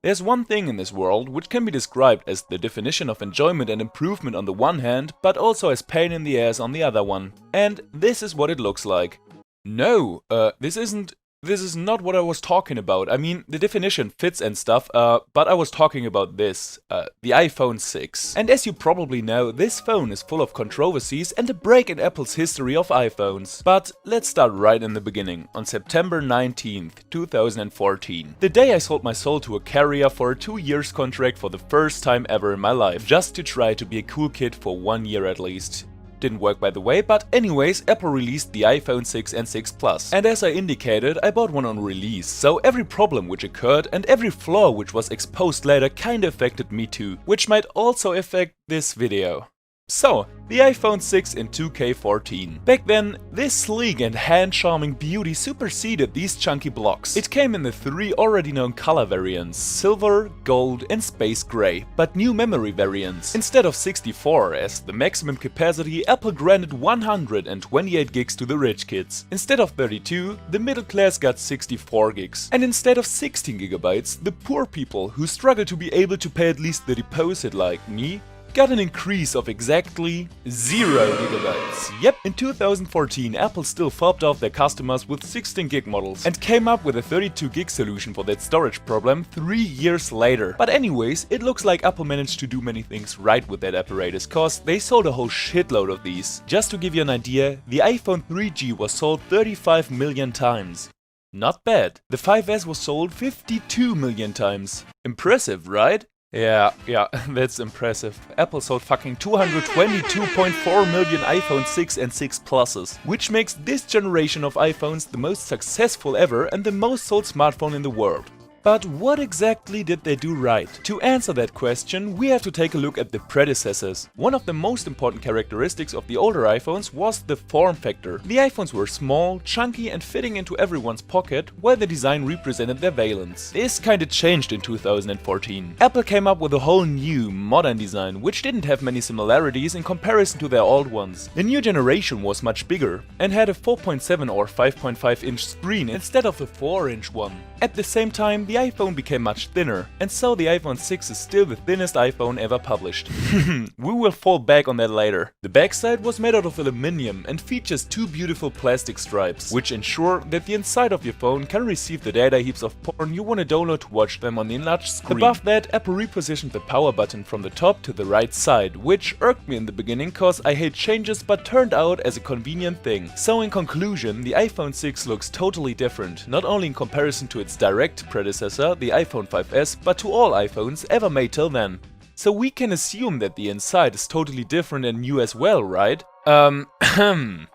There's one thing in this world which can be described as the definition of enjoyment and improvement on the one hand, but also as pain in the ass on the other one. And this is what it looks like. No, this is not what I was talking about. I mean, the definition fits and stuff, but I was talking about this, the iPhone 6. And as you probably know, this phone is full of controversies and a break in Apple's history of iPhones. But let's start right in the beginning, on September 19th, 2014. The day I sold my soul to a carrier for a 2-year contract for the first time ever in my life, just to try to be a cool kid for 1 year at least. Didn't work by the way, but anyways, Apple released the iPhone 6 and 6 Plus. And as I indicated, I bought one on release, so every problem which occurred and every flaw which was exposed later kinda affected me too, which might also affect this video. So, the iPhone 6 in 2K14. Back then, this sleek and hand-charming beauty superseded these chunky blocks. It came in the 3 already known color variants, silver, gold and space gray, but new memory variants. Instead of 64 as the maximum capacity, Apple granted 128 gigs to the rich kids. Instead of 32, the middle class got 64 gigs. And instead of 16 gigabytes, the poor people who struggle to be able to pay at least the deposit like me, got an increase of exactly 0 gigabytes. Yep, in 2014 Apple still fobbed off their customers with 16 gig models and came up with a 32 gig solution for that storage problem 3 years later. But anyways, it looks like Apple managed to do many things right with that apparatus, cause they sold a whole shitload of these. Just to give you an idea, the iPhone 3G was sold 35 million times. Not bad. The 5S was sold 52 million times. Impressive, right? Yeah, that's impressive. Apple sold fucking 222.4 million iPhone 6 and 6 Pluses, which makes this generation of iPhones the most successful ever and the most sold smartphone in the world. But what exactly did they do right? To answer that question, we have to take a look at the predecessors. One of the most important characteristics of the older iPhones was the form factor. The iPhones were small, chunky and fitting into everyone's pocket, while the design represented their valence. This kinda changed in 2014. Apple came up with a whole new, modern design, which didn't have many similarities in comparison to their old ones. The new generation was much bigger and had a 4.7 or 5.5 inch screen instead of a 4-inch one. At the same time, the iPhone became much thinner, and so the iPhone 6 is still the thinnest iPhone ever published. We will fall back on that later. The backside was made out of aluminium and features 2 beautiful plastic stripes, which ensure that the inside of your phone can receive the data heaps of porn you want to download to watch them on the enlarged screen. Above that, Apple repositioned the power button from the top to the right side, which irked me in the beginning cause I hate changes but turned out as a convenient thing. So in conclusion, the iPhone 6 looks totally different, not only in comparison to its direct predecessor, the iPhone 5S, but to all iPhones ever made till then. So we can assume that the inside is totally different and new as well, right? The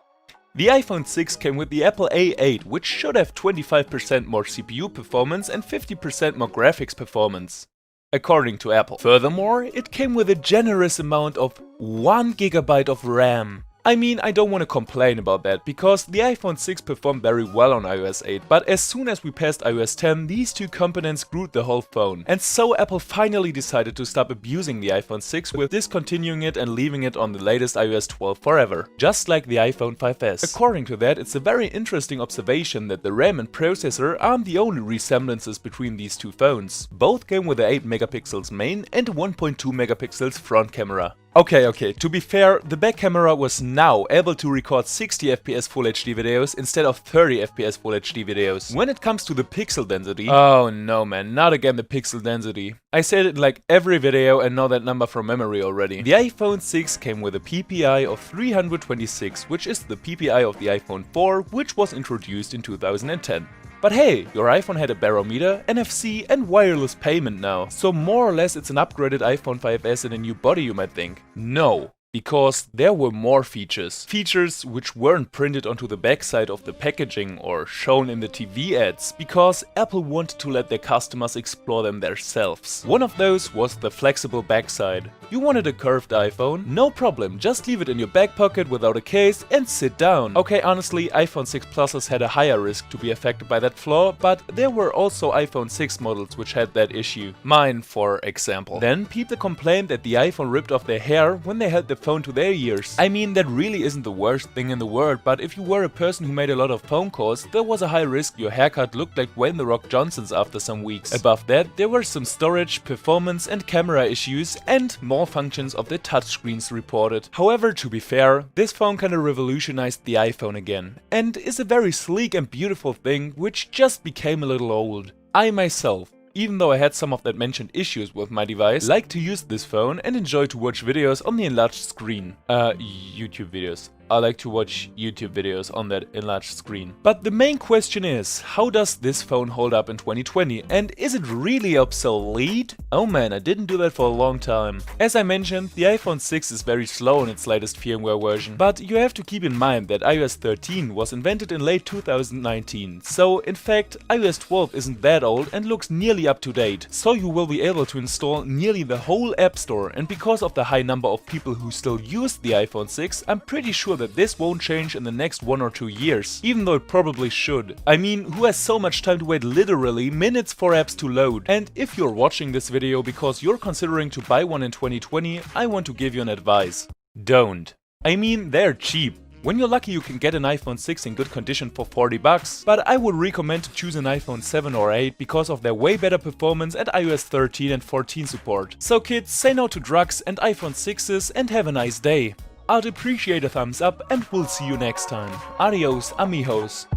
iPhone 6 came with the Apple A8, which should have 25% more CPU performance and 50% more graphics performance, according to Apple. Furthermore, it came with a generous amount of 1 GB of RAM. I mean, I don't want to complain about that, because the iPhone 6 performed very well on iOS 8, but as soon as we passed iOS 10, these 2 components screwed the whole phone. And so Apple finally decided to stop abusing the iPhone 6 with discontinuing it and leaving it on the latest iOS 12 forever, just like the iPhone 5S. According to that, it's a very interesting observation that the RAM and processor aren't the only resemblances between these 2 phones. Both came with a 8 megapixels main and a 1.2 megapixels front camera. Okay, to be fair, the back camera was now able to record 60 FPS Full HD videos instead of 30 FPS Full HD videos. When it comes to the pixel density, oh no man, not again the pixel density. I said it like every video and know that number from memory already. The iPhone 6 came with a PPI of 326, which is the PPI of the iPhone 4, which was introduced in 2010. But hey, your iPhone had a barometer, NFC and wireless payment now. So more or less it's an upgraded iPhone 5S in a new body, you might think. No. Because there were more features. Features which weren't printed onto the backside of the packaging or shown in the TV ads, because Apple wanted to let their customers explore them themselves. One of those was the flexible backside. You wanted a curved iPhone? No problem, just leave it in your back pocket without a case and sit down. Okay, honestly, iPhone 6 Pluses had a higher risk to be affected by that flaw, but there were also iPhone 6 models which had that issue. Mine, for example. Then people complained that the iPhone ripped off their hair when they held the phone to their ears. I mean, that really isn't the worst thing in the world, but if you were a person who made a lot of phone calls, there was a high risk your haircut looked like Dwayne "The Rock" Johnson's after some weeks. Above that, there were some storage, performance and camera issues and malfunctions of the touchscreens reported. However, to be fair, this phone kinda revolutionized the iPhone again, and is a very sleek and beautiful thing which just became a little old. I myself, even though I had some of that mentioned issues with my device, like to use this phone and enjoy to watch videos on the enlarged screen. YouTube videos. I like to watch YouTube videos on that enlarged screen. But the main question is, how does this phone hold up in 2020, and is it really obsolete? Oh man, I didn't do that for a long time. As I mentioned, the iPhone 6 is very slow in its latest firmware version, but you have to keep in mind that iOS 13 was invented in late 2019, so in fact iOS 12 isn't that old and looks nearly up to date. So you will be able to install nearly the whole App Store, and because of the high number of people who still use the iPhone 6, I'm pretty sure that this won't change in the next 1 or 2 years, even though it probably should. I mean, who has so much time to wait literally minutes for apps to load? And if you're watching this video because you're considering to buy one in 2020, I want to give you an advice. Don't. I mean, they're cheap. When you're lucky you can get an iPhone 6 in good condition for 40 bucks, but I would recommend to choose an iPhone 7 or 8 because of their way better performance and iOS 13 and 14 support. So kids, say no to drugs and iPhone 6s and have a nice day. I'd appreciate a thumbs up and we'll see you next time. Adios, amigos.